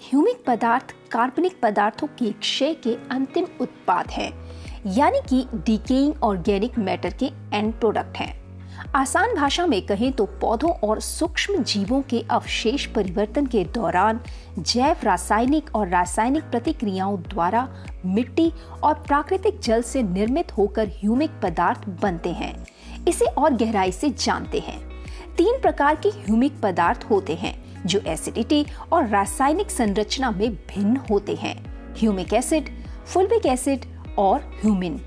Humic पदार्थ कार्बनिक पदार्थों के क्षय के अंतिम उत्पाद हैं, यानी कि डिकेइंग ऑर्गेनिक मैटर के एंड प्रोडक्ट हैं। आसान भाषा में कहें तो पौधों और सूक्ष्म जीवों के अवशेष परिवर्तन के दौरान जैव रासायनिक और रासायनिक प्रतिक्रियाओं द्वारा मिट्टी और प्राकृतिक जल से निर्मित होकर ह्यूमिक पदार्थ बनते हैं। इसे और गहराई से जानते हैं। 3 प्रकार के ह्यूमिक पदार्थ होते हैं जो एसिडिटी और रासायनिक संरचना में भिन्न होते हैं: ह्यूमिक एसिड, फुल्विक एसिड और ह्यूमिन।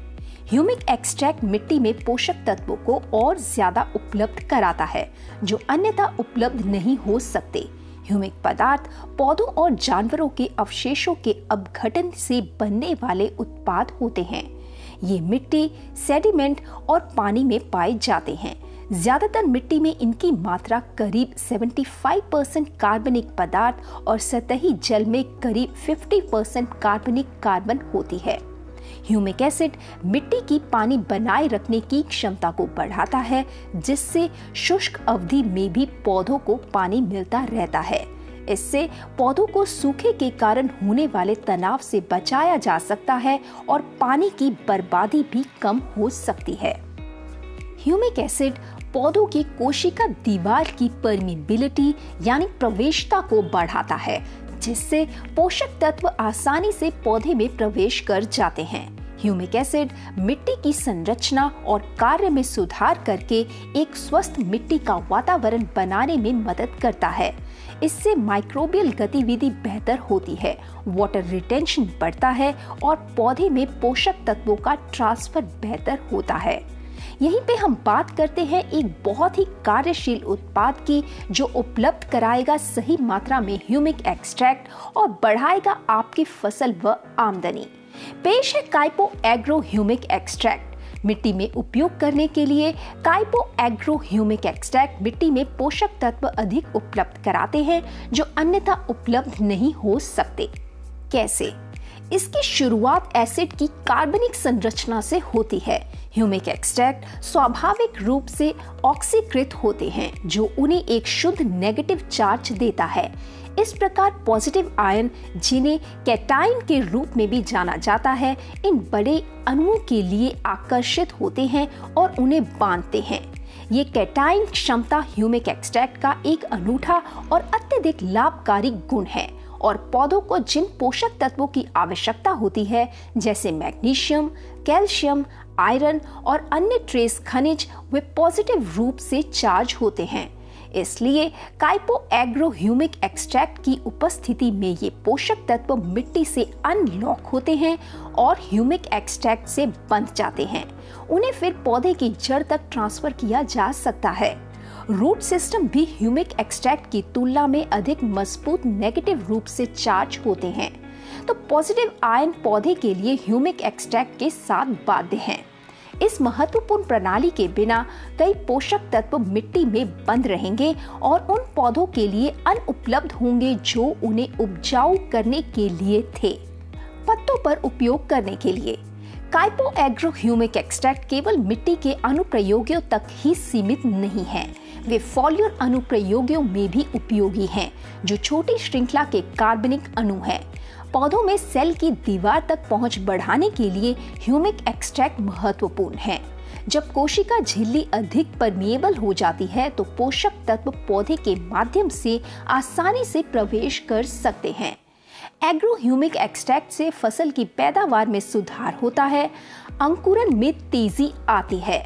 ह्यूमिक एक्सट्रैक्ट मिट्टी में पोषक तत्वों को और ज्यादा उपलब्ध कराता है जो अन्यथा उपलब्ध नहीं हो सकते। ह्यूमिक पदार्थ पौधों और जानवरों के अवशेषों के अपघटन से बनने वाले उत्पाद होते हैं। ये मिट्टी, सेडिमेंट और पानी में पाए जाते हैं। ज्यादातर मिट्टी में इनकी मात्रा करीब 75% कार्बनिक पदार्थ और सतही जल में करीब 50% कार्बनिक कार्बन होती है। ह्यूमिक एसिड मिट्टी की पानी बनाए रखने की क्षमता को बढ़ाता है, जिससे शुष्क अवधि में भी पौधों को पानी मिलता रहता है। इससे पौधों को सूखे के कारण होने वाले तनाव से बचाया जा सकता है और पानी की बर्बादी भी कम हो सकती है। ह्यूमिक एसिड पौधों की कोशिका दीवार की परमिबिलिटी यानी प्रवेशता को बढ़ाता है, जिससे पोषक तत्व आसानी से पौधे में प्रवेश कर जाते हैं। ह्यूमिक एसिड मिट्टी की संरचना और कार्य में सुधार करके एक स्वस्थ मिट्टी का वातावरण बनाने में मदद करता है। इससे माइक्रोबियल गतिविधि बेहतर होती है, वाटर रिटेंशन बढ़ता है और पौधे में पोषक तत्वों का ट्रांसफर बेहतर होता है। यहीं पे हम बात करते हैं एक बहुत ही कार्यशील उत्पाद की जो उपलब्ध कराएगा सही मात्रा में ह्यूमिक एक्सट्रैक्ट और बढ़ाएगा आपकी फसल व आमदनी। पेश है काइपो एग्रो ह्यूमिक एक्सट्रैक्ट। मिट्टी में उपयोग करने के लिए काइपो एग्रो ह्यूमिक एक्सट्रैक्ट मिट्टी में पोषक तत्व अधिक उपलब्ध कराते हैं जो अन्यथा उपलब्ध नहीं हो सकते। कैसे? इसकी शुरुआत एसिड की कार्बनिक संरचना से होती है। ह्यूमिक एक्सट्रैक्ट स्वाभाविक रूप से ऑक्सीकृत होते हैं जो उन्हें एक शुद्ध नेगेटिव चार्ज देता है। इस प्रकार पॉजिटिव आयन, जिन्हें कैटायन के रूप में भी जाना जाता है, इन बड़े अणुओं के लिए आकर्षित होते हैं और उन्हें बांधते हैं। ये कैटायन क्षमता ह्यूमिक एक्सट्रैक्ट का एक अनूठा और अत्यधिक लाभकारी गुण है और पौधों को जिन पोषक तत्वों की आवश्यकता होती है जैसे मैग्नीशियम, कैल्शियम, आयरन और अन्य ट्रेस खनिज, वे पॉजिटिव रूप से चार्ज होते हैं। इसलिए काइपो एग्रो ह्यूमिक एक्सट्रैक्ट की उपस्थिति में ये पोषक तत्व मिट्टी से अनलॉक होते हैं और ह्यूमिक एक्सट्रैक्ट से बंध जाते हैं। उन्हें फिर पौधे की जड़ तक ट्रांसफर किया जा सकता है। रूट सिस्टम भी ह्यूमिक एक्सट्रैक्ट की तुलना में अधिक मजबूत नेगेटिव रूप से चार्ज होते हैं, तो पॉजिटिव आयन पौधे के लिए ह्यूमिक एक्सट्रैक्ट के साथ बाध्य हैं। इस महत्वपूर्ण प्रणाली के बिना कई पोषक तत्व मिट्टी में बंद रहेंगे और उन पौधों के लिए अनुपलब्ध होंगे जो उन्हें उपजाऊ करने के लिए थे। पत्तों पर उपयोग करने के लिए काइपो एग्रो ह्यूमिक एक्सट्रैक्ट केवल मिट्टी के अनुप्रयोगों तक ही सीमित नहीं है, वे फॉलियर अनुप्रयोगों में भी उपयोगी हैं, जो छोटी श्रृंखला के कार्बनिक अणु हैं। पौधों में सेल की दीवार तक पहुंच बढ़ाने के लिए ह्यूमिक एक्सट्रैक्ट महत्वपूर्ण है। जब कोशिका झिल्ली अधिक परमिएबल हो जाती है तो पोषक तत्व पौधे के माध्यम से आसानी से प्रवेश कर सकते हैं। एग्रो ह्यूमिक एक्सट्रैक्ट से फसल की पैदावार में सुधार होता है, अंकुरन में तेजी आती है,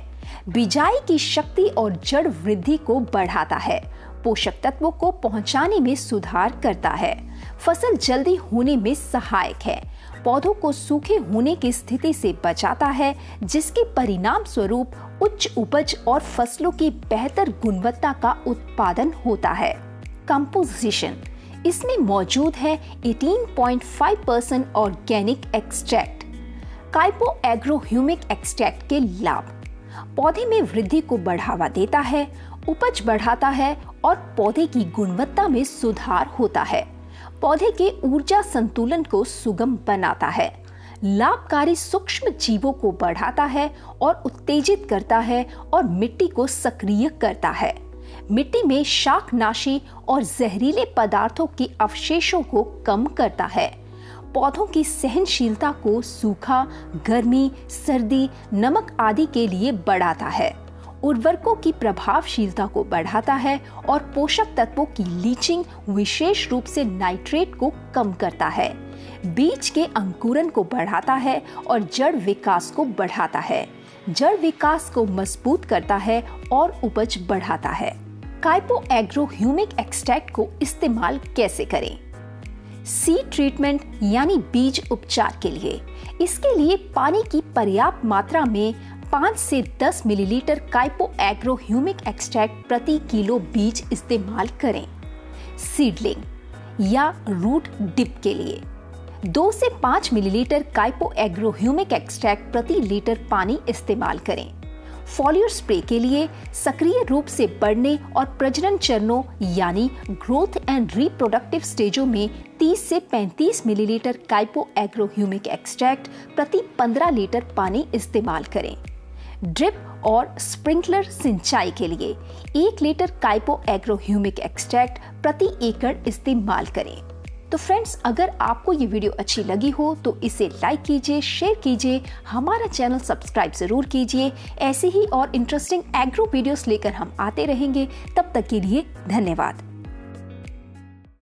बिजाई की शक्ति और जड़ वृद्धि को बढ़ाता है, पोषक तत्वों को पहुंचाने में सुधार करता है, फसल जल्दी होने में सहायक है, पौधों को सूखे होने की स्थिति से बचाता है, जिसके परिणाम स्वरूप उच्च उपज और फसलों की बेहतर गुणवत्ता का उत्पादन होता है। कंपोजिशन इसमें मौजूद है 18.5% organic extract. काइपो agro humic extract के लाभ: पौधे में वृद्धि को बढ़ावा देता है, उपज बढ़ाता है और पौधे की गुणवत्ता में सुधार होता है, पौधे के ऊर्जा संतुलन को सुगम बनाता है, लाभकारी सूक्ष्म जीवों को बढ़ाता है और उत्तेजित करता है और मिट्टी को सक्रिय करता है। मिट्टी में शाकनाशी और जहरीले पदार्थों के अवशेषों को कम करता है। पौधों की सहनशीलता को सूखा, गर्मी, सर्दी, नमक आदि के लिए बढ़ाता है। उर्वरकों की प्रभावशीलता को बढ़ाता है और पोषक तत्वों की लीचिंग, विशेष रूप से नाइट्रेट को कम करता है। बीज के अंकुरन को बढ़ाता है और जड़ विकास को बढ़ाता है। जड़ विकास को मजबूत करता है और उपज बढ़ाता है। काइपो एग्रो ह्यूमिक एक्सट्रैक्ट को इस्तेमाल कैसे करें? सीड ट्रीटमेंट यानी बीज उपचार के लिए इसके लिए पानी की पर्याप्त मात्रा में 5 से 10 मिलीलीटर काइपो एग्रो ह्यूमिक एक्सट्रैक्ट प्रति किलो बीज इस्तेमाल करें। सीडलिंग या रूट डिप के लिए 2 से 5 मिलीलीटर काइपो एग्रो ह्यूमिक एक्सट्रैक्ट प्रति लीटर पानी इस्तेमाल करें। फॉलियर स्प्रे के लिए सक्रिय रूप से बढ़ने और प्रजनन चरणों यानी ग्रोथ एंड रिप्रोडक्टिव स्टेजों में 30 से 35 मिलीलीटर काइपो एग्रो ह्यूमिक एक्सट्रैक्ट प्रति 15 लीटर पानी इस्तेमाल करें। ड्रिप और स्प्रिंकलर सिंचाई के लिए 1 लीटर काइपो एग्रो ह्यूमिक एक्सट्रैक्ट प्रति एकड़ इस्तेमाल करें। तो फ्रेंड्स, अगर आपको ये वीडियो अच्छी लगी हो तो इसे लाइक कीजिए, शेयर कीजिए, हमारा चैनल सब्सक्राइब जरूर कीजिए। ऐसे ही और इंटरेस्टिंग एग्रो वीडियोस लेकर हम आते रहेंगे। तब तक के लिए धन्यवाद।